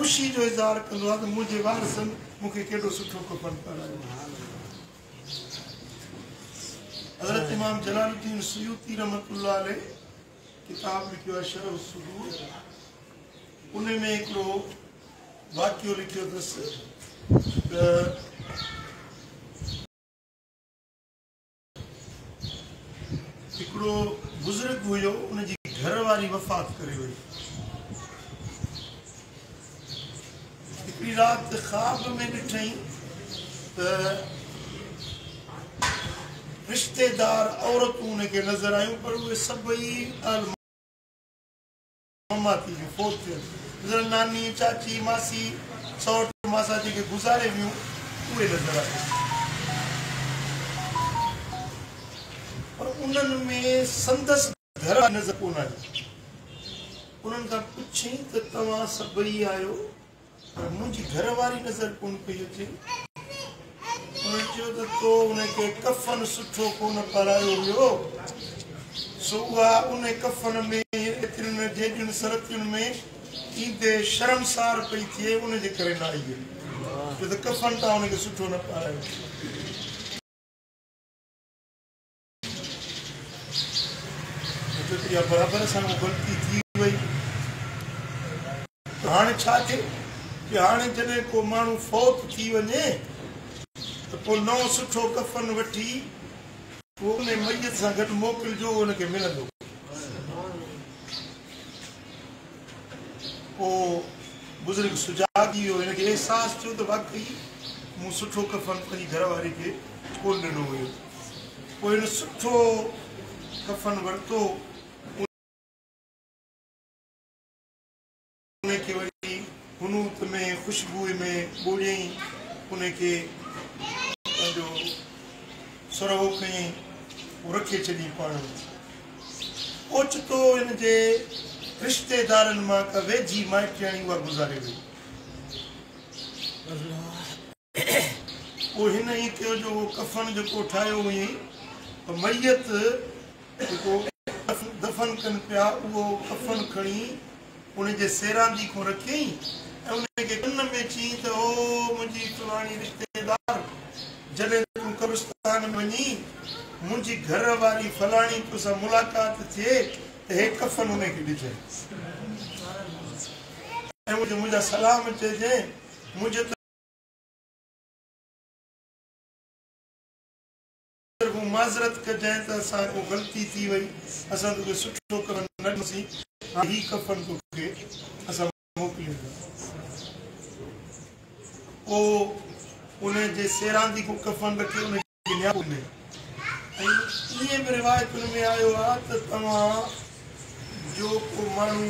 ख़ुशी जो इज़हार कंदो आहे त मुंहिंजे वारसनि मूंखे केॾो सुठो कफ़न पारायो। हज़रत इमाम जलालुद्दीन सुयूती रहमतुल्लाह अलैह किताब लिखियो आहे शरह सुदूर, उन में हिकिड़ो वाक़ियो लिखियो अथसि त हिकिड़ो बुज़ुर्ग हुयो, उनजी घरवारी वफ़ात करे वई। हिकिड़ी राति ख़्वाब में ॾिठई त रिश्तेदार औरतूं उनखे नज़र आयूं, पर उहे सभई ममाती जूं फोत थियल, नानी चाची मासी सौट मासा जेके गुज़ारे वियूं उहे नज़र आयूं। पर उन्हनि में संदसि घर नज़र कोन आई। उन्हनि खां पुछई त तव्हां सभई आहियो, पर मुंहिंजी घरवारी नज़र कोन पई अचे। उन्हनि चयो त तो उनखे कफ़न सुठो कोन पारायो हुयो, सो उहा उन कफ़न में एतिरियुनि जेॾियुनि सरतियुनि में ईंदे शर्मसार पई थिए, उनजे करे न आई। छो त कफ़न तव्हां उनखे सुठो न पारायो। बराबरि सां ग़लती थी वई। हाणे छा थिए कि हाणे जॾहिं को माण्हू फौत थी वञे त पोइ नओं सुठो कफ़न वठी पोइ उन मैयत सां गॾु मोकिलिजो, उनखे मिलंदो। पोइ बुज़ुर्ग सुजाॻ थी वियो, हिनखे अहसासु थियो त वाक़ई मूं सुठो कफ़न पंहिंजी घरवारी खे कोन ॾिनो हुयो। पोइ हिन सुठो कफ़न वरितो, उनखे वरी हुनूत में ख़ुशबू में ॻोल्हियईं, उनखे पंहिंजो सुरहो कयईं, रखे छॾी पाण। ओचितो हिन जे रिश्तेदारनि मां का वेझी माइटियाणी उहा गुज़ारे वई। पोइ हिन ई कयो जो उहो कफ़न जेको ठाहियो हुयईं, मैयत जेको दफ़न कनि पिया, उहो कफ़न खणी उनजे सेरांदी खां रखियईं ऐं उनखे कन में चयईं त ओ मुंहिंजी फलाणी रिश्तेदार, जॾहिं तूं कब्रिस्तान में वञी मुंहिंजी घर वारी फलाणी तोसां मुलाक़ात थिए त हे कफ़न उनखे ॾिजांइ ऐं मुंहिंजा सलाम चइजांइ। मुंहिंजे माज़रत कजांइ त असां को ग़लती थी वई, असां तोखे सुठो कफ़न न ॾिनोसीं, ही कफ़न तोखे असां मोकिलियूं। पोइ उनजे सेरांदी को कफ़न रखी उनखे नियापो में। ऐं ईअं बि रिवायतुनि में आयो आहे त तव्हां जो को माण्हू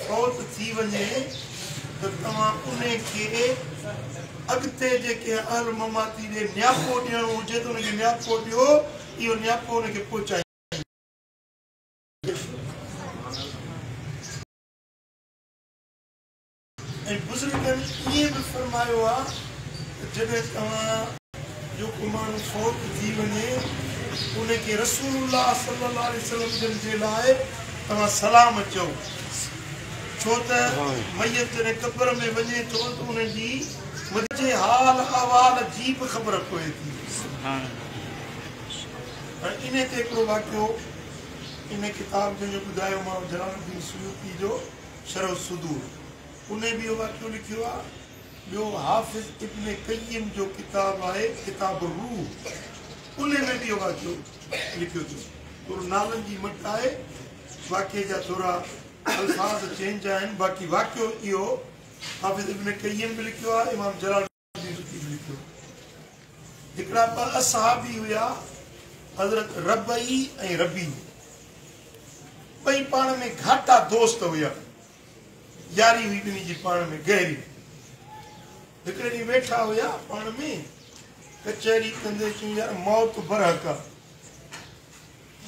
फौत थी वञे त तव्हां उनखे अॻिते जेके अहल ममाती ॾे नियापो ॾियणो हुजे त उनखे नियापो ॾियो, इहो नियापो उनखे पहुचाए। ऐं बुज़ुर्गनि ईअं बि फरमायो आहे त जॾहिं तव्हां जो को माण्हू फौत थी वञे उनखे रसूलुल्लाह सल्लल्लाहु अलैहि वसल्लम जे लाइ तव्हां सलाम चओ। छो त मैयत जॾहिं क़ब्र में वञे थो त उनजी मुंहिंजे हाल अहवाल जी बि ख़बर पए थी। इन ते हिकिड़ो वाक़ियो इन किताब जंहिंजो ॿुधायो मां जलालुद्दीन सुयूती जो शरह सुदूर, उन बि इहो वाक़ियो लिखियो आहे। ॿियो हाफ़िज़ इब्न क़य्यिम जो किताब आहे किताब रूह, उन में बि इहो वाक़ियो लिखियो अथसि। थोरो नालनि जी मट आहे, वाक़िए जा थोरा अल्फाज़ चेंज आहिनि, बाक़ी वाक़ियो इहो हाफ़िज़ इब्न क़य्यिम बि लिखियो आहे, इमाम जलालुद्दीन सुयूती बि लिखियो। हिकिड़ा ॿ असहाबी हुया, हज़रत रबई ऐं रबी, ॿई पाण में घाटा दोस्त हुया, यारी हुई ॿिन्ही जी पाण में गहरी। हिकिड़े ॾींहुं वेठा हुया पाण में कचहरी कंदे, चयूं यार मौत बरहक आहे,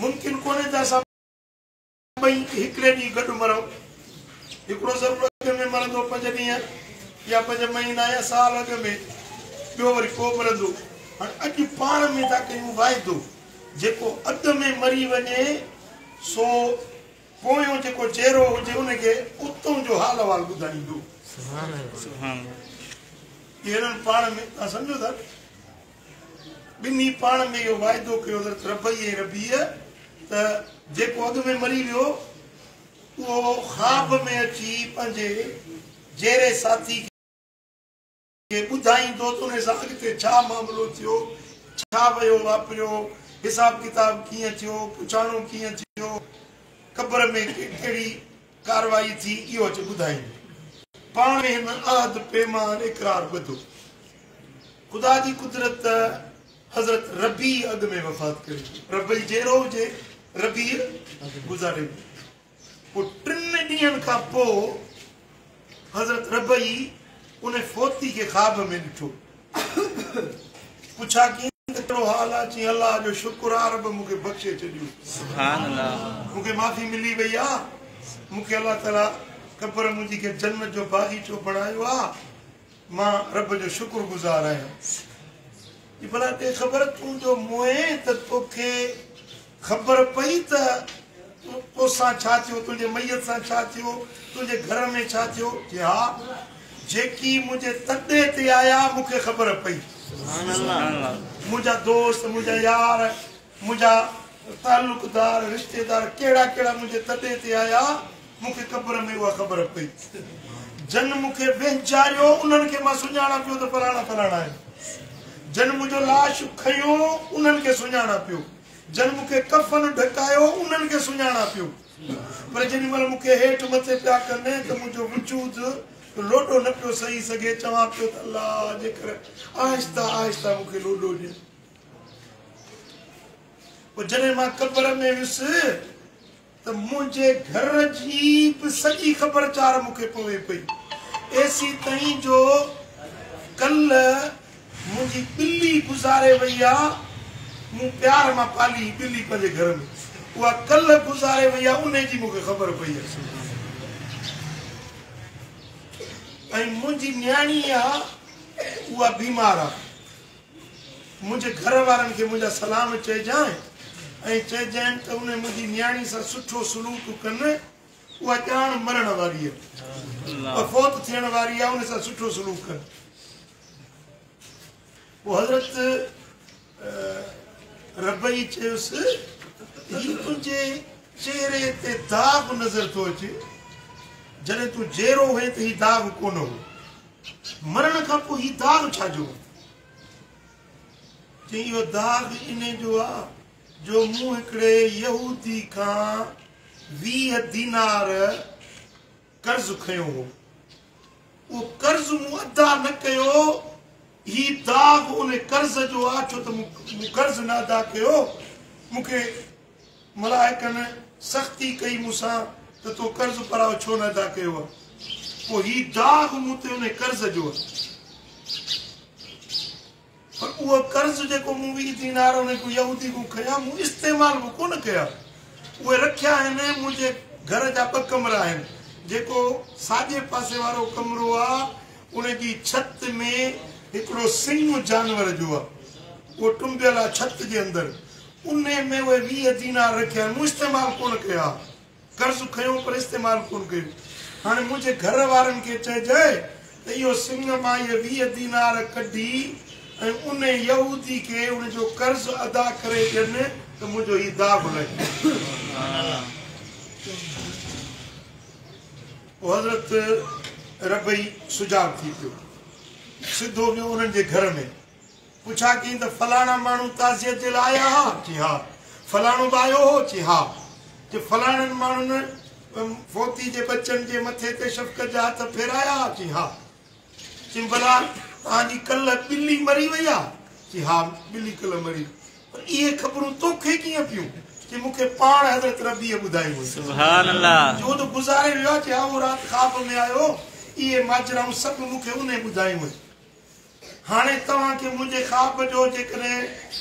मुमकिन कोन्हे त असां ॿई हिकिड़े ॾींहुं गॾु मरूं। हिकिड़ो ज़रूरु अॻ में मरंदो 5 ॾींहं या 5 महीना या साल अॻ में, ॿियो वरी को मरंदो। हाणे अॼु पाण में था कयूं वाइदो, जेको अध में मरी वञे सो पोयों जेको चेहरो हुजे उनखे उतां जो हाल अहवाल ॿुधाईंदो। हिननि पाण में तव्हां सम्झो था ॿिन्ही पाण में इहो वाइदो कयो हज़रत रबई ऐं रबीअ त जेको अॻु में मरी वियो उहो ख़्वाब में अची पंहिंजे जहिड़े साथी खे ॿुधाईंदो त उन सां अॻिते छा मामिलो थियो, छा वियो वापिरियो, हिसाब किताब कीअं थियो, पुछाणो कीअं थियो, क़ब्र में कहिड़ी कारवाई थी, इहो अची ॿुधाईंदो। पाण में हिन अहद पैमान इक़रार ॿधो। ख़ुदा जी कुदरत हज़रत रबी अॻु में वफ़ात करे, रबई जहिड़ो हुजे रबी गुज़ारे पोइ 3 ॾींहंनि खां पोइ हज़रत रबई उन फोती खे ख़्वाब में ॾिठो। पुछा कीअं कहिड़ो हाल आहे? चई अलाह जो शुक्र आहे, रब मूंखे बख़्शे छॾियो, सुभान अल्लाह, मूंखे माफ़ी मिली वई आहे, मूंखे अलाह ताला क़ब्र मुंहिंजी खे जन्नत जो बाग़ीचो बणायो आहे, मां रब जो शुक्रगुज़ार आहियां। भला ते ख़बर तूं जो मोए त तोखे ख़बर पई त तोसां छा थियो, तुंहिंजे मैयत सां छा थियो, तुंहिंजे घर में छा थियो? जी हा, जेकी मुंहिंजे तॾे ते आया मूंखे ख़बर पई। मुंहिंजा दोस्त, मुंहिंजा यार, मुंहिंजा तालुकदार, रिश्तेदार कहिड़ा कहिड़ा मुंहिंजे तॾे ते आया, मूंखे क़ब्र में उहा ख़बर पई। जन मूंखे वेचारियो, उन्हनि खे मां सुञाणा पियो त फलाणा फलाणा आहिनि। जन मुंहिंजो लाश खयो, उन्हनि खे सुञाणा पियो। जन मूंखे कफ़न ढकायो, उन्हनि खे सुञाणा पियो। पर जेॾी महिल मूंखे हेठि मथे पिया कनि त मुंहिंजो वजूद लोॾो न पियो सही सघे। चवां पियो त अलाह जेकर आहिस्ता आहिस्ता मूंखे लोॾो ॾे। पोइ जॾहिं मां क़ब्र में वियुसि त मुंहिंजे घर जी बि सॼी ख़बरचार मूंखे पवे पई, एसी ताईं जो कल्ह मुंहिंजी ॿिली गुज़ारे वई आहे। मूं प्यार मां पाली ॿिली पंहिंजे घर में, उहा कल्ह गुज़ारे वई आहे, उन जी मूंखे ख़बर पई आहे। ऐं मुंहिंजी न्याणी आहे उहा बीमार आहे। मुंहिंजे घर वारनि खे मुंहिंजा सलाम चइजांइ ऐं चइजांइ त उन मुंहिंजी न्याणी सां सुठो सलूक कनि। उहा ॼाण मरण वारी आहे, उहा फौत थियण वारी आहे, उन सां सुठो सलूक कनि। पोइ हज़रत रबई चयुसि हीउ तुंहिंजे चेहरे ते दाग़ नज़र थो अचे, जॾहिं तूं जहिड़ो हुए त हीउ दाग़ कोन हो, मरण खां पोइ हीउ दाग़ छाजो? चई इहो दाग़ इन जो आहे जो मूं हिकिड़े यहूदी खां 20 दीनार कर्ज़ खयो हो, उहो कर्ज़ मूं अदा न कयो। ही दाग़ उन कर्ज़ जो आहे, छो त मूं कर्ज़ न अदा कयो। मूंखे मलाइकनि सख़्ती कई मूंसां त तो कर्ज़ पराओ छो न अदा कयो आहे। पोइ ही दाग़ मूं ते उन कर्ज़ जो आहे। पर उहो कर्ज़ जेको मूं 20 दीनार उन यहूदी खां खयां, मूं इस्तेमाल बि कोन कया। उहे रखिया आहिनि। मुंहिंजे घर जा 2 कमरा आहिनि। जेको साॼे पासे वारो कमरो आहे उन जी छत में हिकिड़ो सिंह जानवर जो आहे, उहो टुंबियल आहे छत जे अंदरि। उन में उहे 20 दीनार रखिया आहिनि, मूं इस्तेमाल कोन कया। कर्ज़ खयो पर इस्तेमाल कोन कयो। हाणे मुंहिंजे घर वारनि खे चइजांइ त इहो सिंह मां इहे 20 दीनार कढी ऐं उन यहूदी खे उनजो कर्ज़ अदा करे ॾियनि त मुंहिंजो हीउ दाग़ लॻे। पोइ हज़रत रबई सुजाग थी पियो, सिधो वियो उन्हनि जे घर में। पुछा कई त फलाणा माण्हू ताज़ियत जे लाइ आया हा? चई हा। फलाणो बि आयो हो? चई हा। जे फलाणनि माण्हुनि फोती जे बचनि जे मथे ते शफ़क़त जा हथ फेराया? चई हा। चई भला तव्हांजी कल्ह ॿिली मरी वई आहे? चई हा, ॿिली कल्ह मरी। पर इहे ख़बरूं तोखे कीअं पियूं? चई मूंखे पाण हज़रत रबीअ ॿुधाई हुई, सुभान अल्लाह, जो त गुज़ारे वियो आहे। चई हा, उहो राति ख़्वाब में आयो, इहे माजराऊं सभु मूंखे उन ॿुधायूं हुई। हाणे तव्हांखे मुंहिंजे ख़्वाब जो जेकॾहिं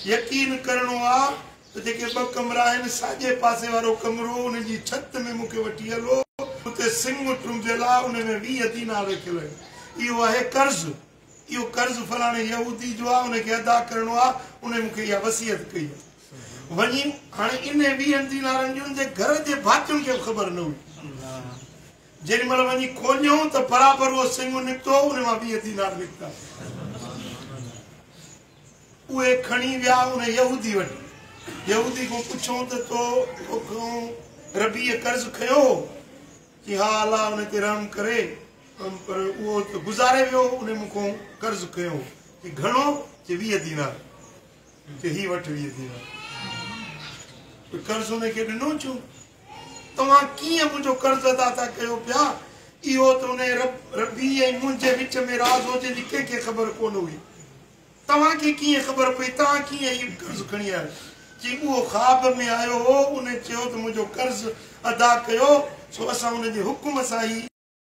यकीन करणो आहे त जेके 2 कमरा आहिनि, साॼे पासे वारो कमरो उन जी छत में मूंखे वठी हलो, उते सिंह टुंबियल आहे, उन में 20 दीनार रखियल आहिनि। इहो आहे कर्ज़। इहो कर्ज़ फलाणे यहूदी जो आहे, उनखे अदा करणो आहे। उन मूंखे इहा वसियत कई आहे। वञी हाणे इन 20 दीनारनि जी उनजे घर जे भातियुनि खे ख़बर न हुई। जेॾी महिल वञी खोलियूं त बराबरि उहो सिंग निकितो उन मां 20 दीनार निकिता उहे खणी विया उन यहूदी वटि यहूदी खां पुछूं त तोखां रबीअ कर्ज़ खयो कि हा अलाह उन ते रहम करे पर उहो त गुज़ारे वियो उन मूंखां कर्ज़ खयो कि घणो चए 20 दीनार कि ही वटि 20 दीनार कर्ज़ उनखे ॾिनो छो तव्हां कीअं मुंहिंजो कर्ज़ अदा था कयो पिया इहो त उन रबी ऐं मुंहिंजे विच में राज़ हो जंहिंजी कंहिंखे ख़बर कोन हुई तव्हांखे कीअं ख़बर पई तव्हां कीअं इहो कर्ज़ खणी आयो चई उहो ख्वाब में आयो हो उन चयो त मुंहिंजो कर्ज़ अदा कयो सो असां उनजे हुकुम सां ई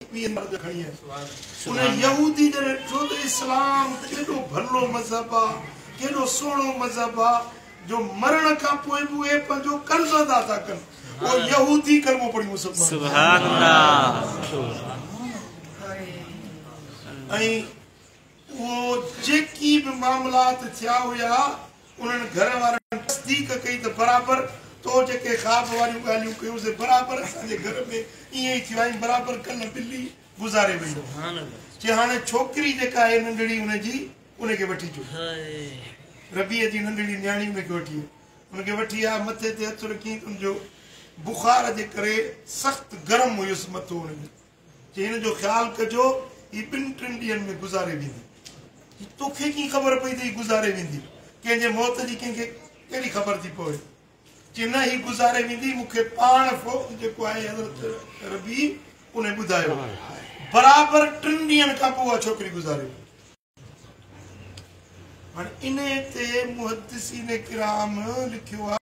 खणी आया उन यहूदी जॾहिं ॾिठो त इस्लाम केॾो भलो मज़हब आहे केॾो सुहिणो मज़हब आहे जो मरण खां पोइ बि उहे पंहिंजो कर्ज़ अदा था कनि वो यहूदी कलमो पढ़ी मुसलमान सुभान अल्लाह ऐं वो जेकी भी मामलात थिया हुया उन्हनि घर वारनि तस्दीक कई त बराबरि तो जेके ख्वाब वारियूं ॻाल्हियूं कयूं से बराबरि असांजे घर में ईअं ई थियो आहे बराबरि कल्ह ॿिली गुज़ारे वई चई हाणे छोकिरी जेका आहे नंढड़ी उनजी उनखे वठी अचो रबीअ जी नंढड़ी न्याणी उनखे वठी आहे मथे ते हथु रखी उनजो बुखार जे करे सख़्त गरम हुयुसि मथो हुनजो चई हिन जो ख़्यालु कजो हीअ 2-3 ॾींहंनि में गुज़ारे वेंदी तोखे कीअं ख़बर पई त हीअ गुज़ारे वेंदी कंहिंजे मौत जी कंहिंखे कहिड़ी ख़बर थी पवे चई न हीअ गुज़ारे वेंदी मूंखे पाण जेको आहे हज़रत रबी उन ॿुधायो बराबरि 3 ॾींहंनि खां पोइ उहा छोकिरी गुज़ारे हाणे इन ते मुहद्दिसीन किराम लिखियो आहे